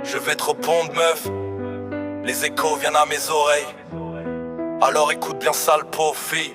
Je vais te répondre meuf, les échos viennent à mes oreilles. Alors écoute bien ça le pauvre fille.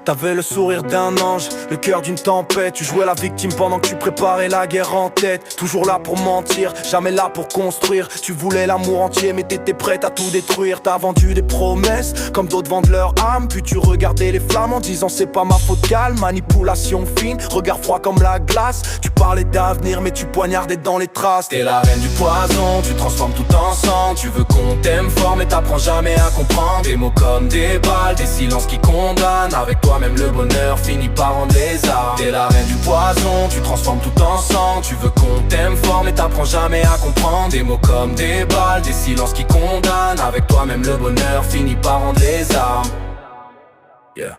T'avais le sourire d'un ange, le cœur d'une tempête. Tu jouais la victime pendant que tu préparais la guerre en tête. Toujours là pour mentir, jamais là pour construire. Tu voulais l'amour entier mais t'étais prête à tout détruire. T'as vendu des promesses comme d'autres vendent leur âme. Puis tu regardais les flammes en disant c'est pas ma faute. Calme, manipulation fine, regard froid comme la glace. Tu parlais d'avenir mais tu poignardais dans les traces. T'es la reine du poison, tu transformes tout en sang. Tu veux qu'on t'aime fort mais t'apprends jamais à comprendre. Des mots comme des balles, des silences qui condamnent. Avec toi-même le bonheur finit par rendre les armes. T'es la reine du poison, tu transformes tout en sang. Tu veux qu'on t'aime fort mais t'apprends jamais à comprendre. Des mots comme des balles, des silences qui condamnent. Avec toi-même le bonheur finit par rendre les armes. Yeah.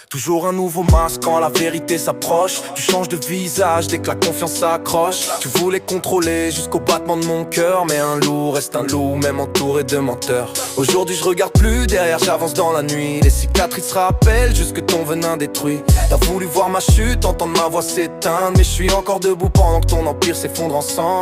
Toujours un nouveau masque quand la vérité s'approche. Tu changes de visage dès que la confiance s'accroche. Tu voulais contrôler jusqu'au battement de mon cœur. Mais un loup reste un loup, même entouré de menteurs. Aujourd'hui je regarde plus derrière, j'avance dans la nuit. Les cicatrices rappellent juste que ton venin détruit. T'as voulu voir ma chute, entendre ma voix s'éteindre. Mais je suis encore debout pendant que ton empire s'effondre en sang.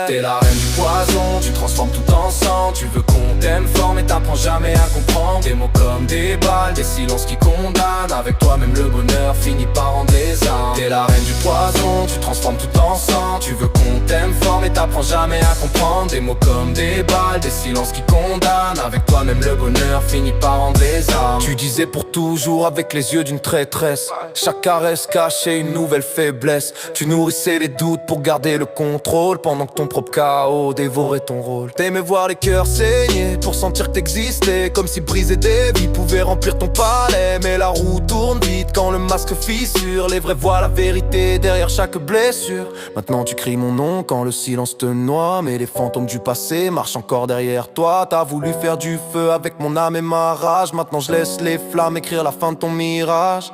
T'es la reine du poison, tu transformes tout en sang. Tu veux qu'on t'aime fort mais t'apprends jamais à comprendre. Des mots comme des balles, des silences qui condamnent. Avec toi-même le bonheur finit par rendre les armes. T'es la reine du poison, tu transformes tout en sang. Tu veux qu'on t'aime fort mais t'apprends jamais à comprendre. Des mots comme des balles, des silences qui condamnent. Avec toi-même le bonheur finit par rendre les armes. Tu disais pour toujours avec les yeux d'une traîtresse. Chaque caresse cachait une nouvelle faiblesse. Tu nourrissais les doutes pour garder le contrôle. Pendant que ton propre chaos dévorait ton rôle. T'aimais voir les cœurs saigner pour sentir que t'existais. Comme si briser des vies pouvait remplir ton palais. Mais la roue tourne vite quand le masque fissure. Les vrais voient la vérité derrière chaque blessure. Maintenant tu cries mon nom quand le silence te noie. Mais les fantômes du passé marchent encore derrière toi. T'as voulu faire du feu avec mon âme et ma rage. Maintenant je laisse les flammes écrire la fin de ton mirage.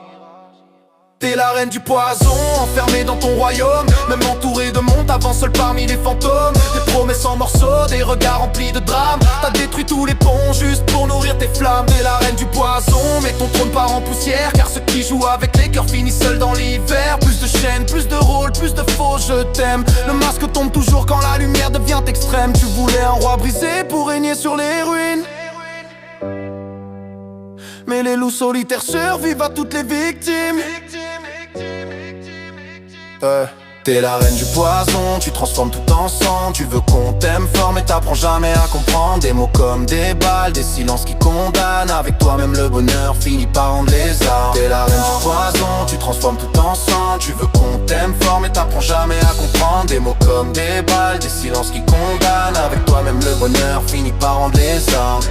T'es la reine du poison, enfermée dans ton royaume. Même entourée de monde, t'avances seul parmi les fantômes. Des promesses en morceaux, des regards remplis de drames. T'as détruit tous les ponts juste pour nourrir tes flammes. T'es la reine du poison, mais ton trône part en poussière. Car ceux qui jouent avec les cœurs finissent seuls dans l'hiver. Plus de chaînes, plus de rôles, plus de faux je t'aime. Le masque tombe toujours quand la lumière devient extrême. Tu voulais un roi brisé pour régner sur les ruines. Mais les loups solitaires survivent à toutes les victimes. T'es la reine du poison, tu transformes tout en sang. Tu veux qu'on t'aime fort mais t'apprends jamais à comprendre. Des mots comme des balles, des silences qui condamnent. Avec toi-même le bonheur finit par rendre les armes. T'es la reine du poison, tu transformes tout en sang. Tu veux qu'on t'aime fort mais t'apprends jamais à comprendre. Des mots comme des balles, des silences qui condamnent. Avec toi-même le bonheur finit par rendre les armes.